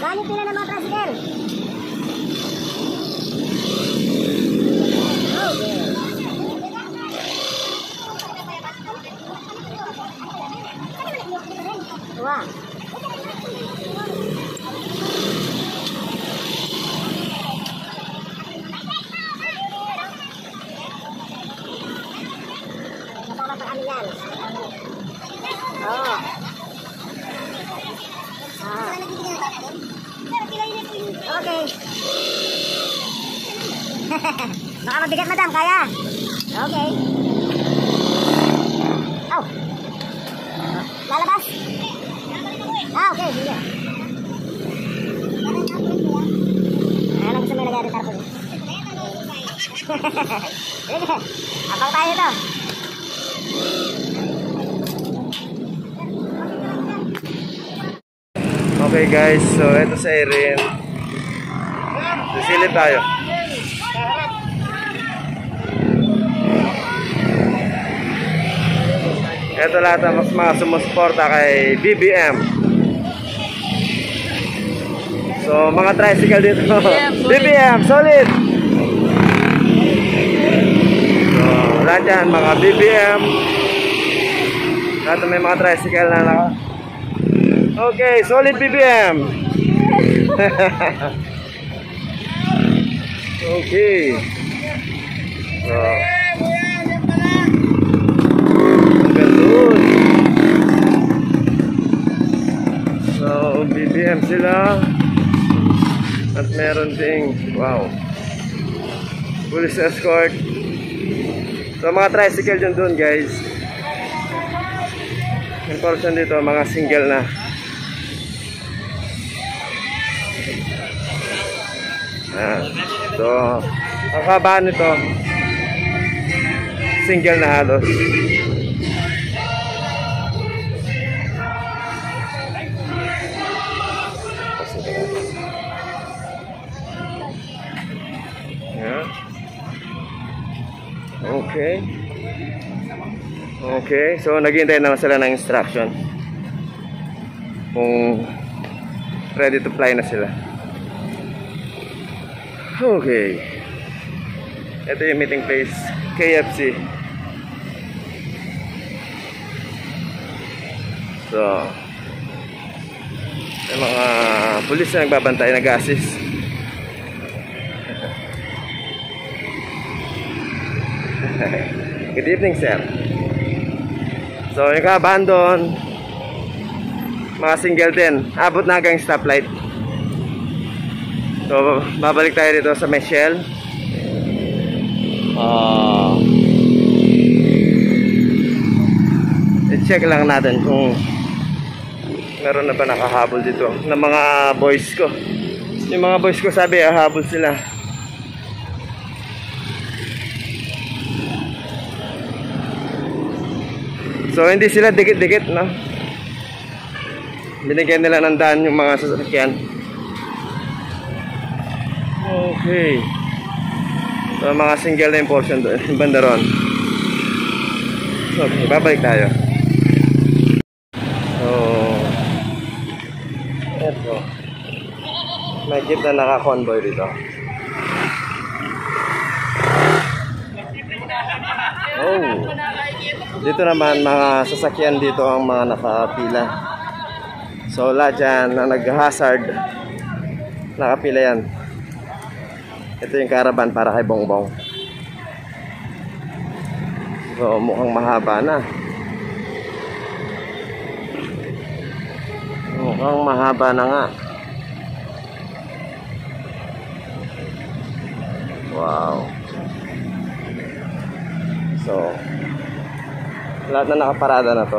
Ganit nila ng mga tricycle. Wah. Masama pa kami yan. Oo. Okay. Baka mabigat, madam. Kaya? Okay. Oh. Lalabas? Okay. Sige. Ano gusto mo ilagay rin tarpon? Sige. Apang tayo ito. Okay guys, so ito sa Erin. Sisilip tayo. Ito lahat ang mga sumusuporta kay BBM. So mga tricycle dito. BBM, solid! So lahat yan, mga BBM. Lahat may mga tricycle na naka. Okay, solid BBM. Okay. So, ganun. So, BBM sila. At meron ding, wow, police escort. So, mga tricycle dyan dun guys. Yung portion dito, mga single na. So, ang kabaan nito single na halos. Yeah. Okay. Okay, so naghihintay naman sila ng instruction kung ready to fly na sila. Okay. Ito yung meeting place, KFC. So, may mga pulis na nagbabantay, nag-assist. Good evening, sir. So, yung ka-abandon, mga single din, abot na hanggang stoplight. So, babalik tayo dito sa Michelle. I-check lang natin kung meron na ba nakahabol dito ng mga boys ko. Yung mga boys ko sabi, habol sila. So, hindi sila dikit-dikit, no? Binigyan nila ng daan yung mga sasakyan. Okay. So, mga single na yung portion doon, yung bandaron. Okay, babalik tayo. So, eto. May jeep na naka-convoy dito. Oh. Dito naman, mga sasakyan dito ang mga nakapila. So, lahat dyan na nag-hazard, nakapila yan. Ito yung caravan para kay Bongbong. So, mukhang mahaba na. Mukhang mahaba na nga. Wow. So, lahat na nakaparada na to.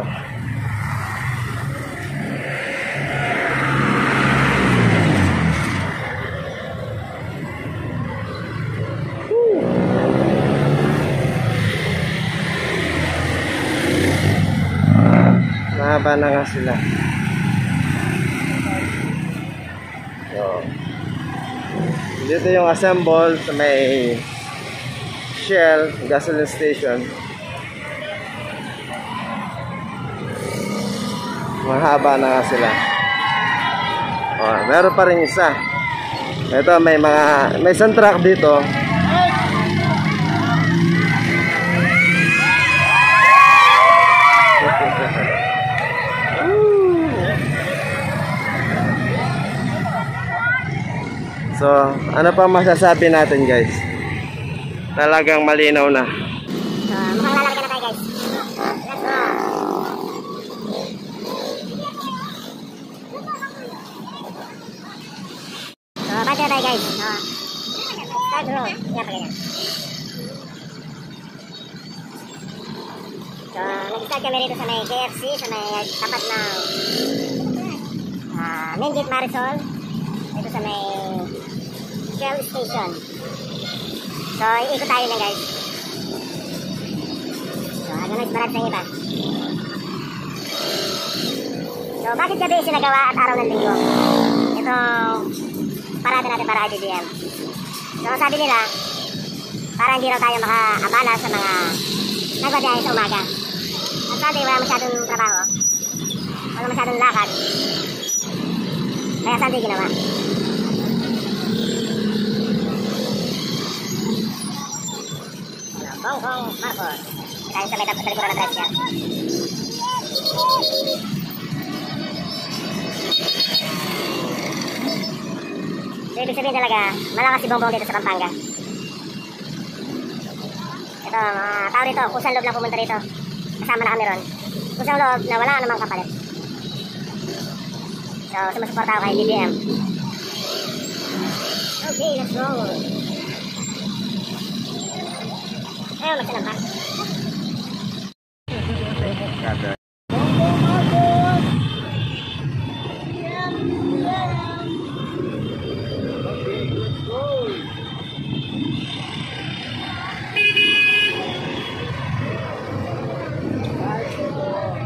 Mahaba na nga sila. So, dito yung assemble sa may Shell gasoline station. Mahaba na nga sila. Oh, meron pa rin isa. Ito may isang truck dito. So, ano pa masasabi natin, guys? Talagang malinaw na. So, mukhang lalaki na tayo, guys. Let's go. So, bati na tayo, guys. Start roll. Yan pa ganyan. So, nag-start kami rito sa may KFC, sa may tapat ng Main Gate Marisol. Ito sa may Shell Station. So, ikot tayo na, guys. So, agad barat sa iba. So, bakit gabi sinagawa at araw ng linggo? Itong parada natin para IBBM. So, sabi nila, para hindi raw tayo makaabala sa mga nagbabiyahe sa umaga. At sabi, wala masyadong trabaho. Wala masyadong lakad. Kaya sabi ginawa. Bongbong Marcos. Tayo sa may talikuran ng drive siya. So, ibig sabihin talaga, malakas si Bongbong dito sa Pampanga. Ito, mga tao rito, kusang loob lang pumunta rito. Kasama na kami ron. Kusang loob na wala namang kapalit. So, sumusuporta ako kay BBM. Okay, let's go. Ayaw, magsanang pa.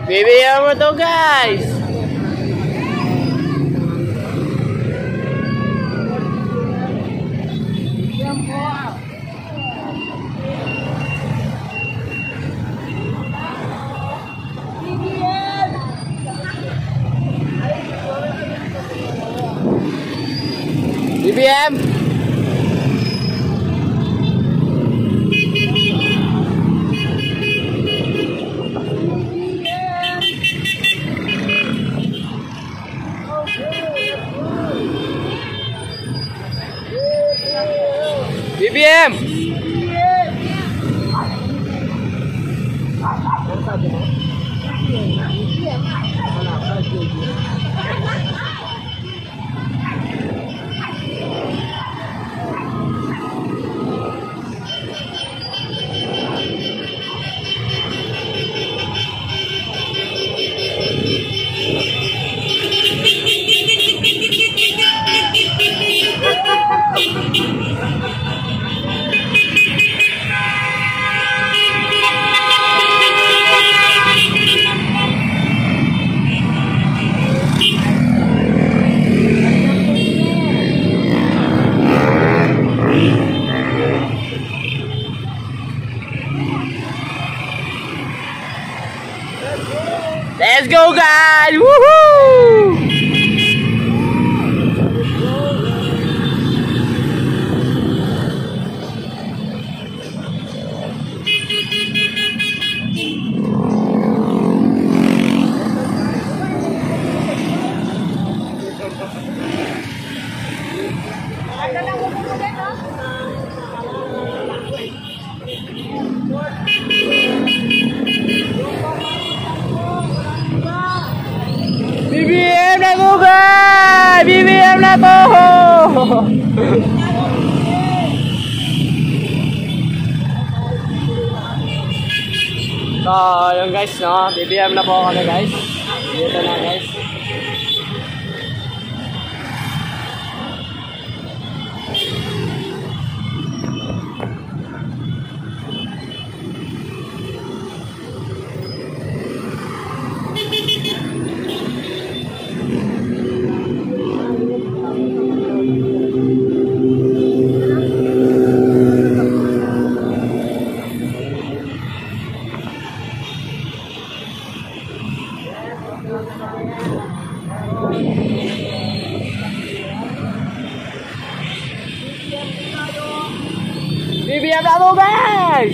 BBM mo to, guys. BBM. BBM. Let's go, guys! Woohoo! BBM na to, guys! BBM na to! So, yun guys, no? BBM na po kami, guys. Dito na, guys. BBM na to guys!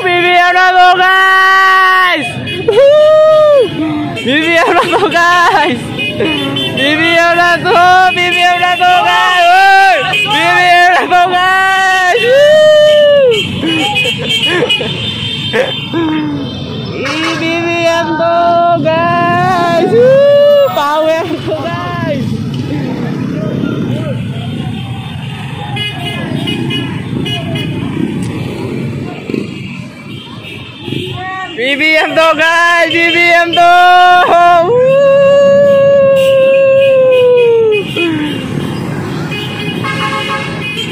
BBM na to guys! BBM na to guys! BBM na to! BBM na to guys! BBM na to guys! BBM to guys! Power to guys! BBM to guys! BBM to!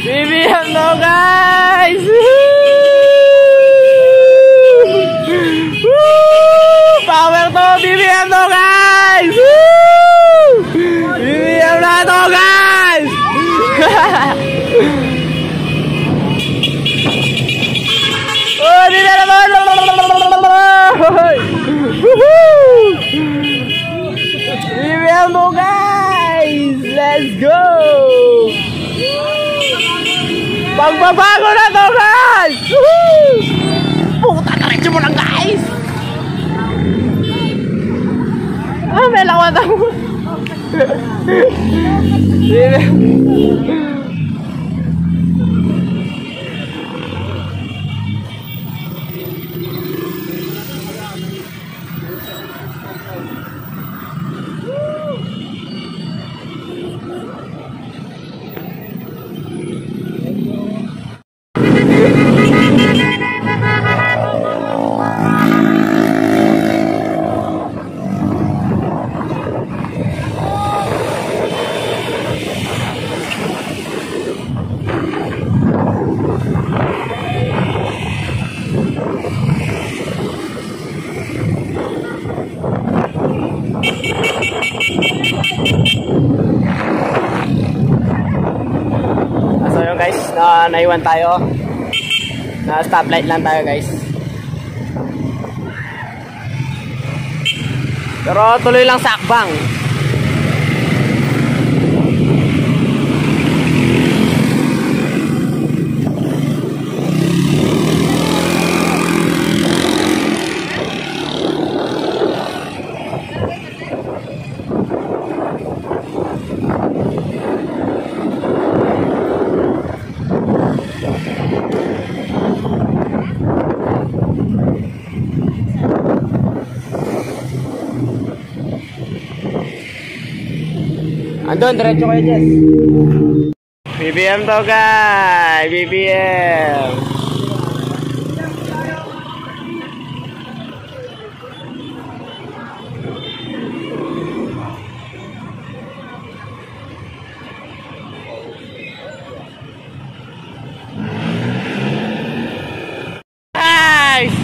BBM to guys! Power to! BBM to guys! BBM na to guys! Oh, di na naman! BBM to guys! Let's go! Pagbabago na to guys! Puta, diretso mo lang guys! Ah, may lawat ako! So yun guys, naiwan tayo. Na stoplight lang tayo guys. Pero tuloy lang sa akbang. Andun, diretso kayo, Jess. BBM to guys! BBM! Guys!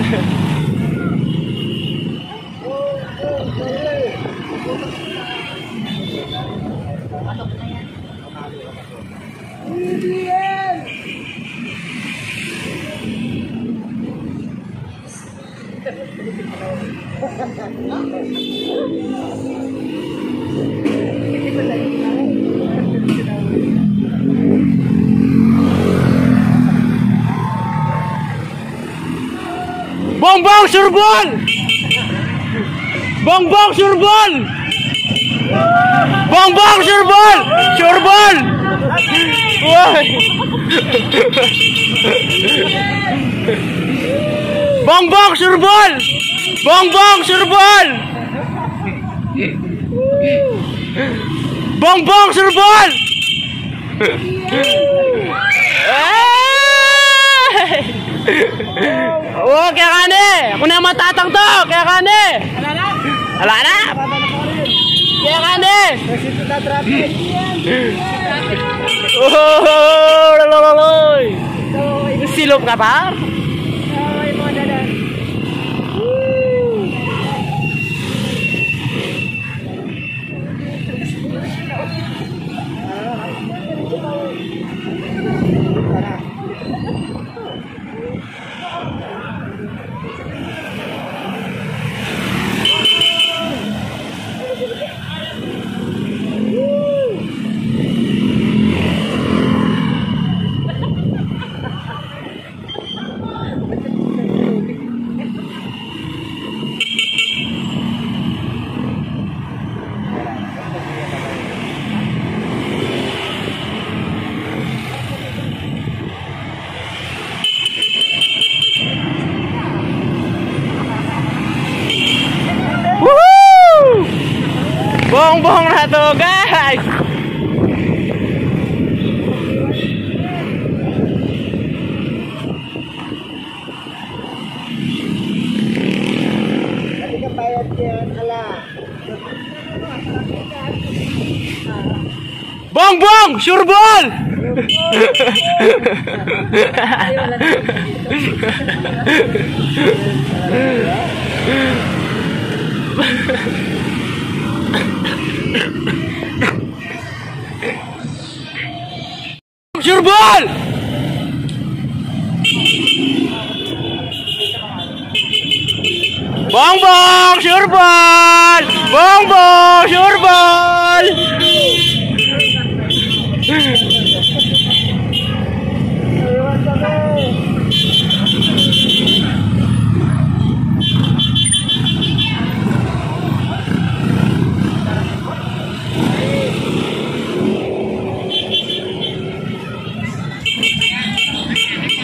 Bongbong surbol! Bongbong surbol! Bongbong surbol! Surbol! Woi! Bongbong surbol! Bongbong surbol! Bongbong surbol! Oh, kaya kane! Ako na matatang to! Kaya kane! Wala na! Kaya kane! Oh! Lalaloy! Silop ka pa? na to, guys. Bong bong, sure ball. Sure ball. Bong bong, sure ball. Bong bong, sure ball.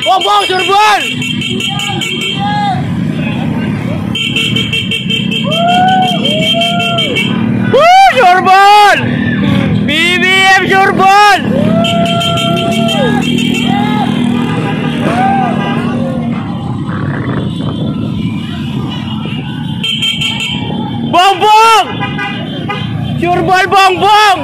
Bong bong, sure ball. Sure ball. BBM sure ball. Bong bong. Sure ball bong bong.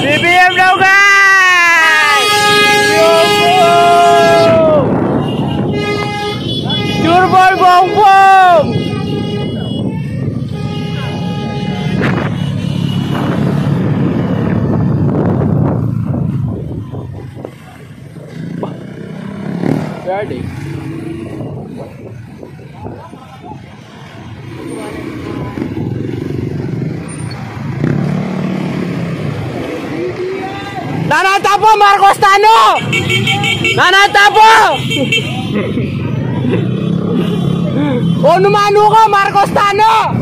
BBM daw, guys! Sure ball bong bong! Ready? Nanatapo Marcos Tano! Nanatapo! O numano ko Marcos Tano!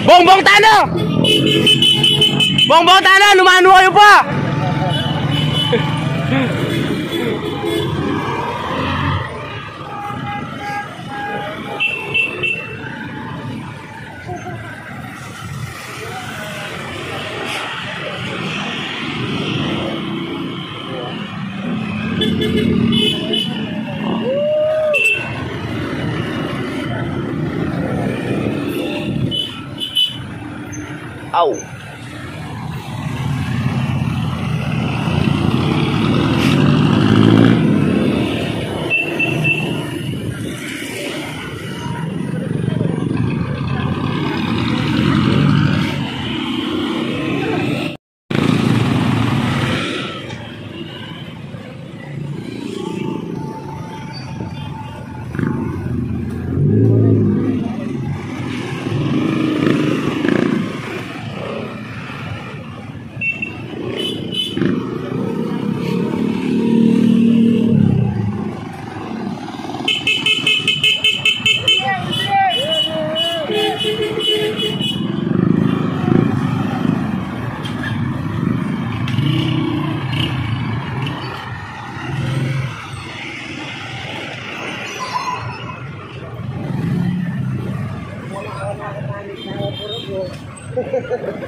Bongbong Tano! Bongbong Tano, lumano kayo pa! Au.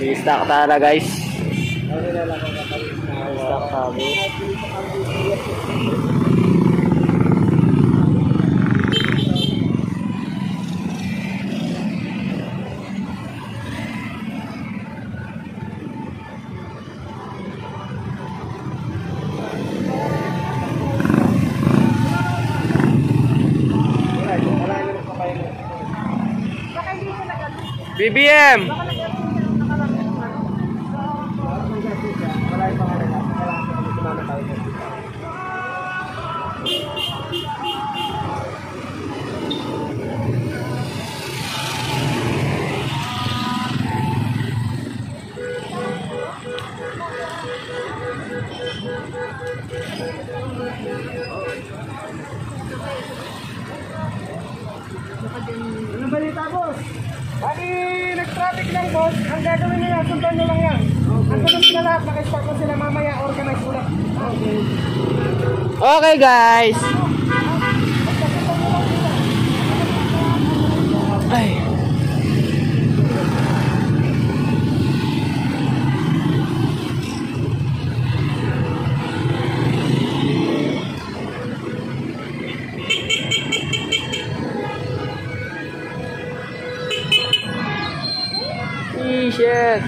Di-stack talaga, guys. Di-stack kami. BBM. Ano balita, boss? Bali, nag-traffic lang, boss. Ang gagawin nila, sundan nyo lang yan. Nandun sila lahat, naka-start na sila mamaya, organize ulit. Okay guys. Ay. Shit.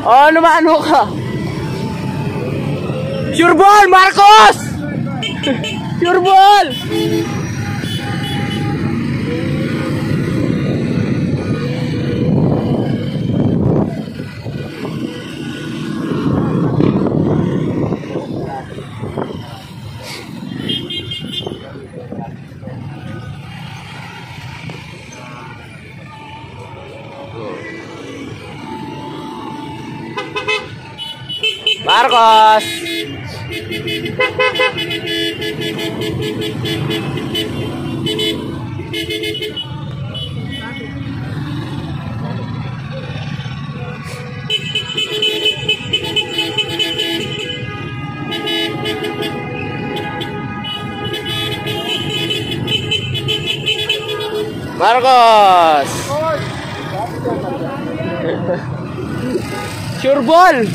Oh, ano ka? Sure ball, Marcos! Sure ball! Marcos. Marcos. Sure ball.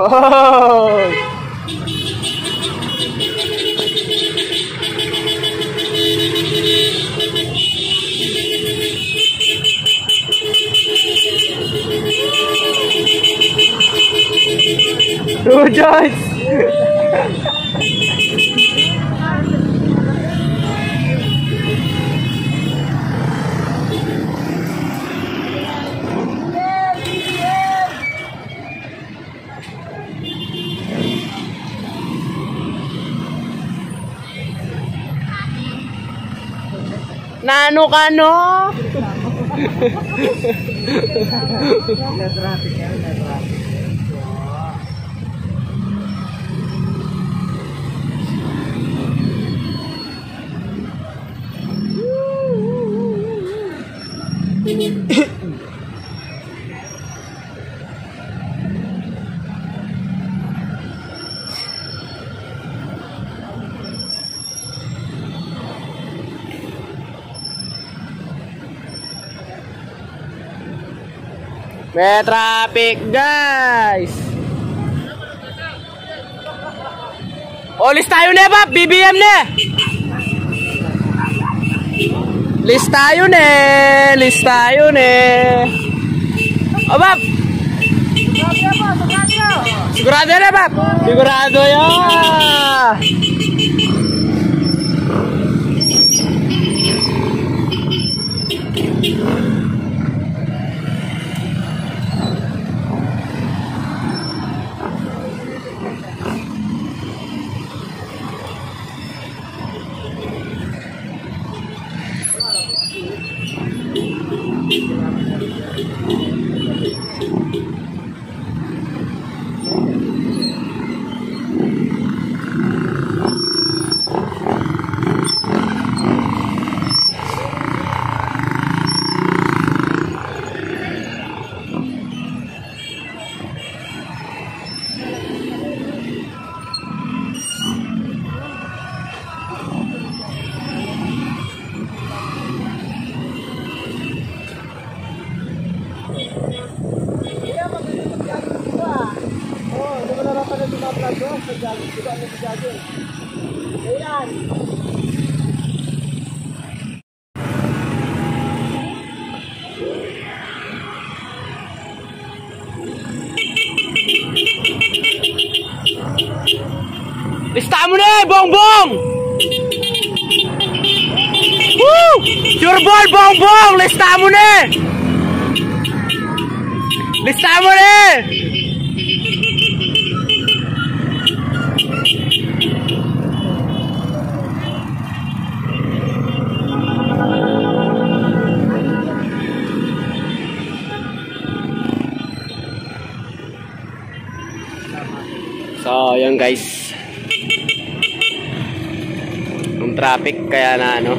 Oh. Two joints. Nano ka no? May traffic guys. Oh, list tayo na Bab, BBM na. List tayo na. Oh Bab. Sigurado na Bab. Sigurado yan. Lista mo na, Bongbong! Woo! Sure ball, Bongbong! Lista mo na! Lista mo na! guys. Ang traffic kaya na ano.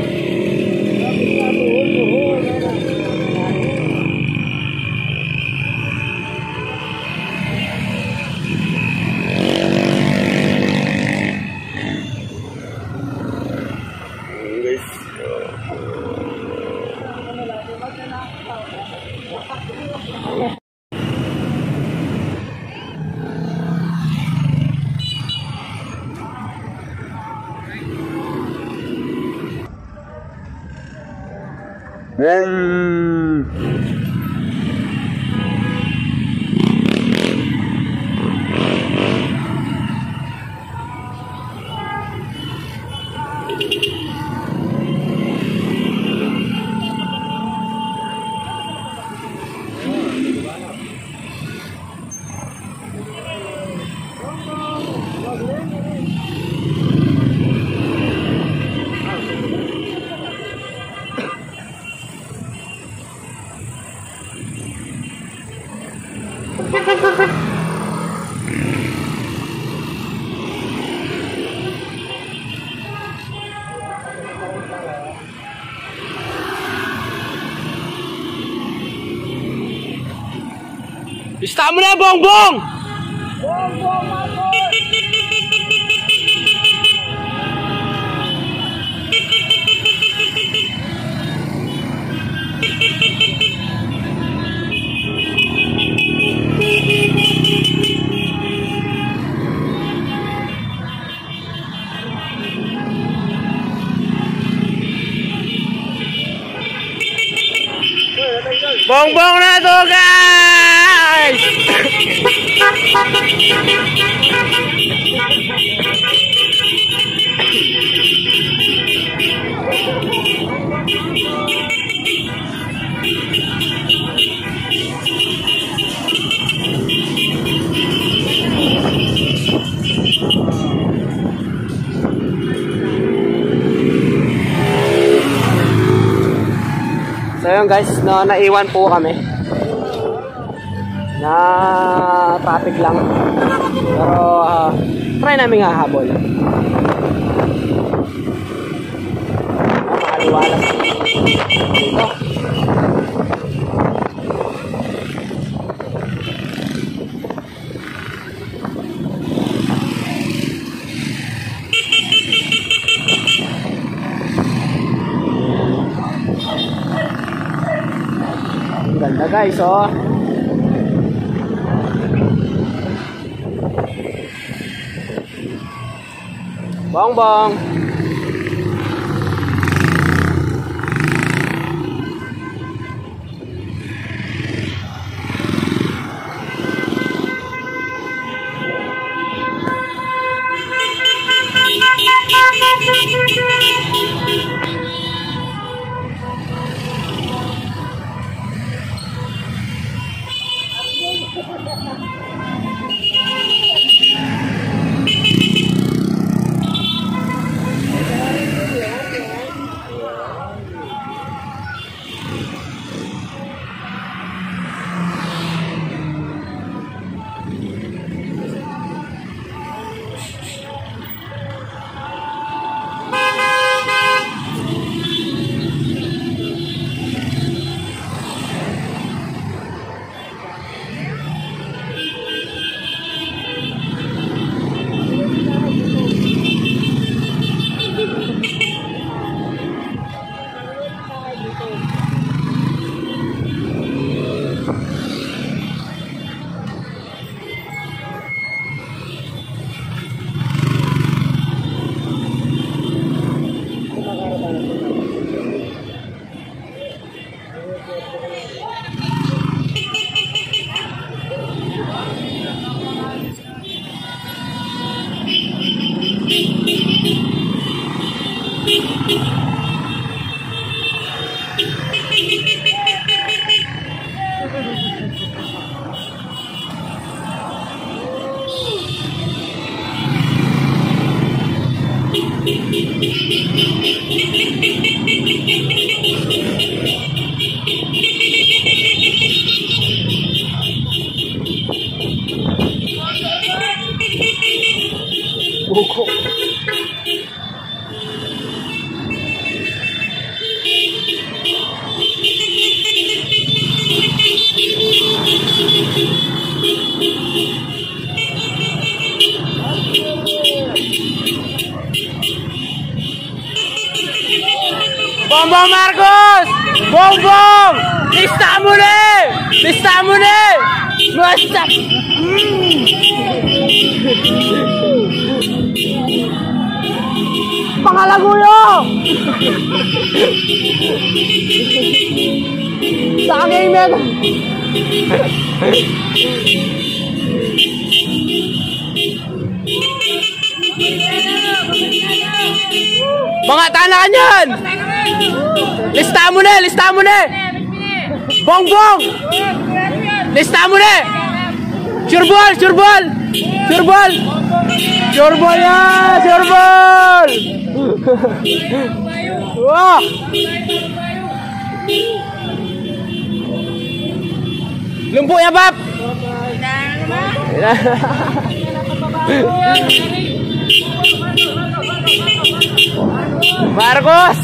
Stop mo na, Bongbong! Bongbong na to, guys! So yun guys, no, naiwan po kami na traffic lang, pero try namin nga habol. Makaliwalas dito. Ganda guys, oh. Bongbong. Bongbong! Lista mo na eh! Lista mo na eh! Basta! Pangalaguyo! Sa aking mega! Mga tanakan yan! Lista mo na! Lista mo na! Bongbong! Lista mo na! Sure ball! Sure ball! Sure ball! Sure ball yan! Sure ball! Wah! Lumpo ya, Bab! Marcos!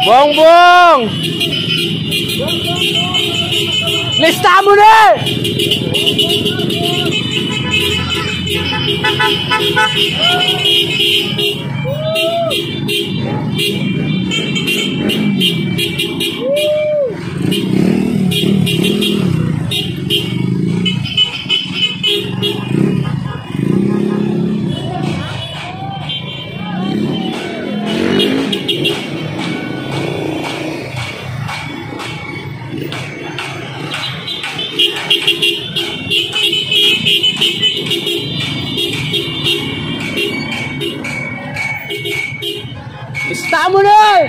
Bongbong! Lista mo na! Lista mo na!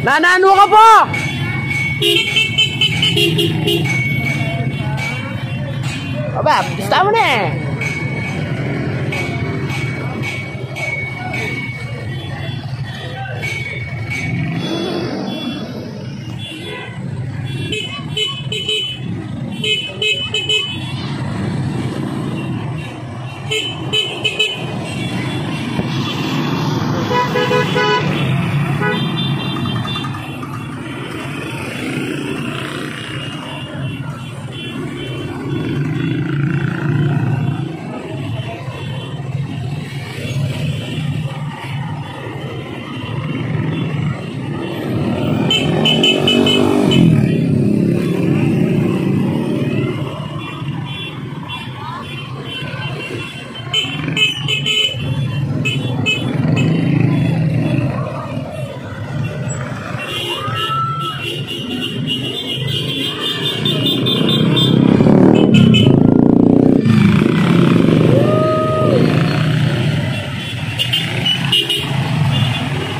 Nanano ka po! Aba, lista mo na eh!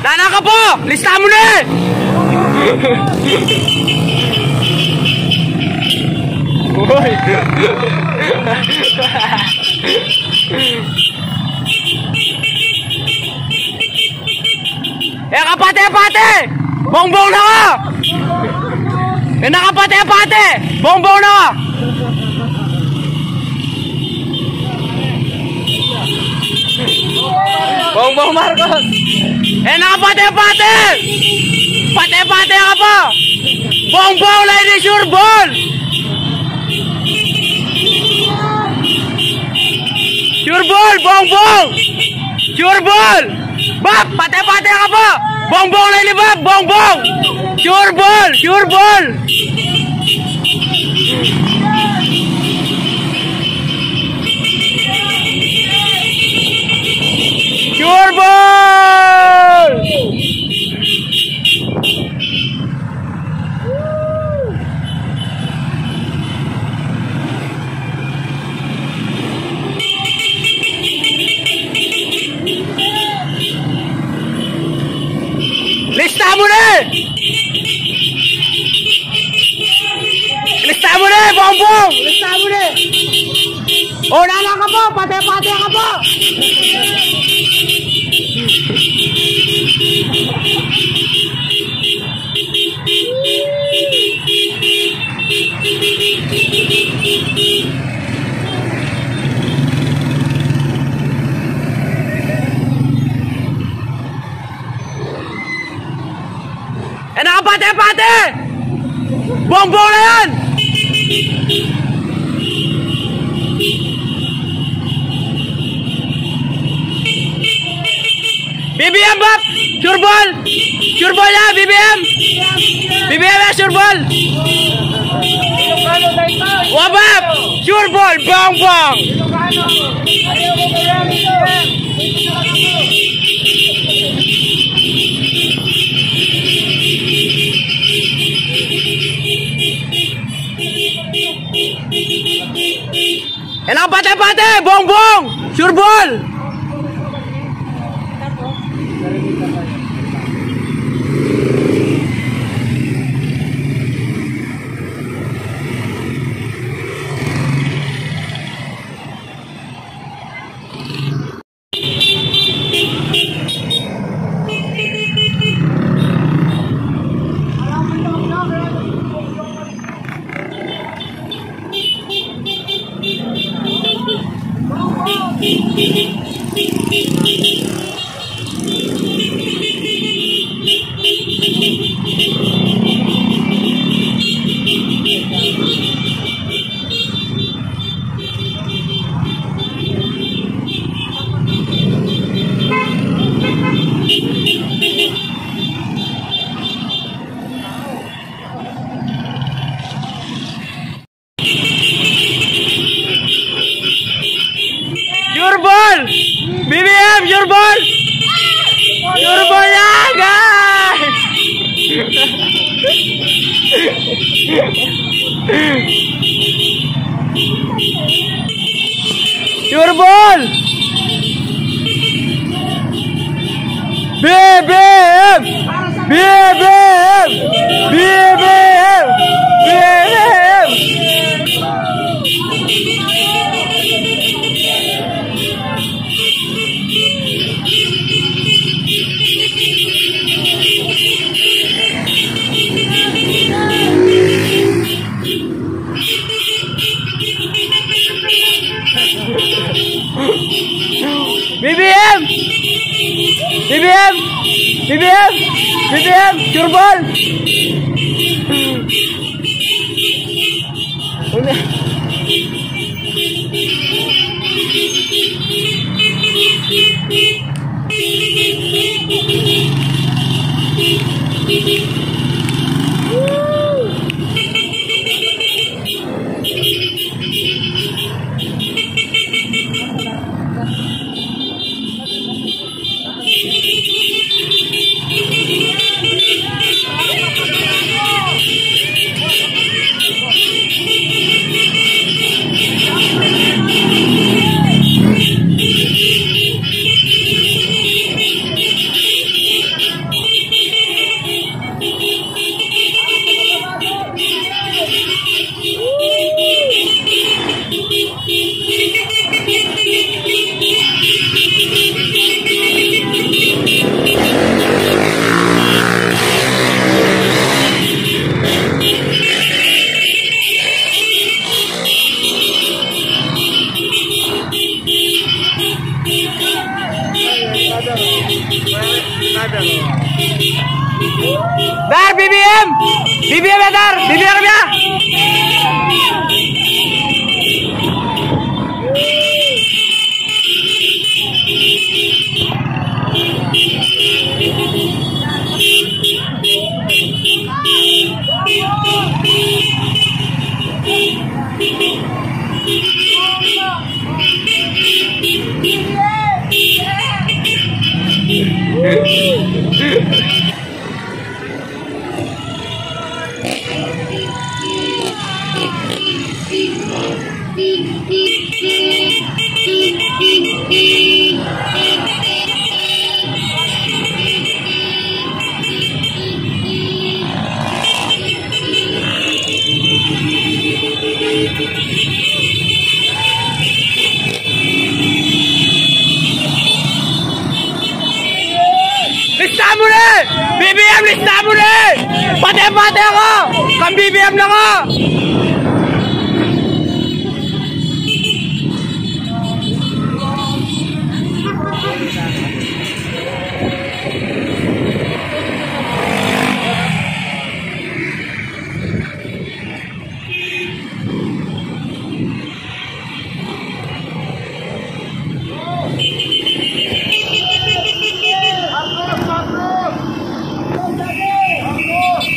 Nana ka po! Lista mo na! Uy! Kapate-pate! Bongbong na ka! Nakapate-pate! Bongbong na ka! Bongbong Marcos! Nakapate-pate! Pate-pate ka pa! Bongbong lady sure ball! Sure ball! Bongbong! Sure ball! Bab! Pate-pate ka pa! Bongbong lady Bab! Bongbong! Sure ball! Sure ball! Sure ball! Lista mo na! Lista mo na, Bongbong! Lista mo na! O, nana ka po! Pate-pate ka po! pate-pate! Bongbong na yan! BBM, Bap! Sure ball! Sure ball ya, BBM! BBM ya, sure ball! Wabab! Sure ball! Bang, bang! Enak pate-pate! Bong-bong! Sure ball! Sure ball! BBM, sure ball! Sure ball ya, guys! Sure ball! BBM! BBM! BBM! BBM! BBM! BBM! BBM! BBM! Sure ball! Dar BBM! BBM ya Dar! BBM ya! Lista mo na! BBM, lista mo na! Pate-pate ako! Kang BBM na ako!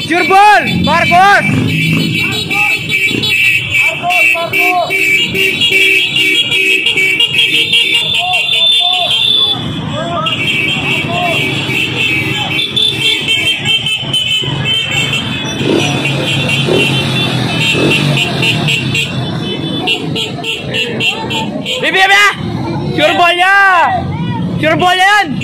Sure ball! Marcos! Bibi! Sure ball niya! Sure ball yan!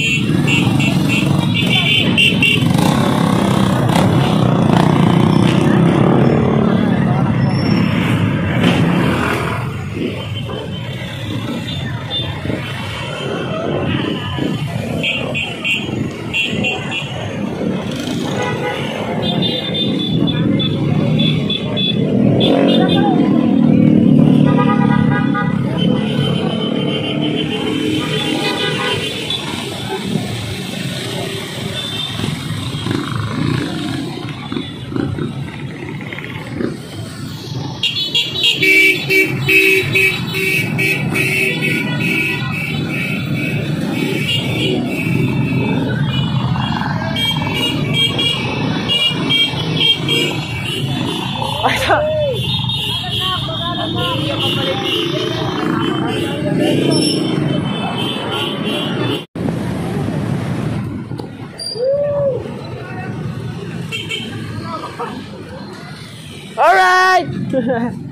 Alright!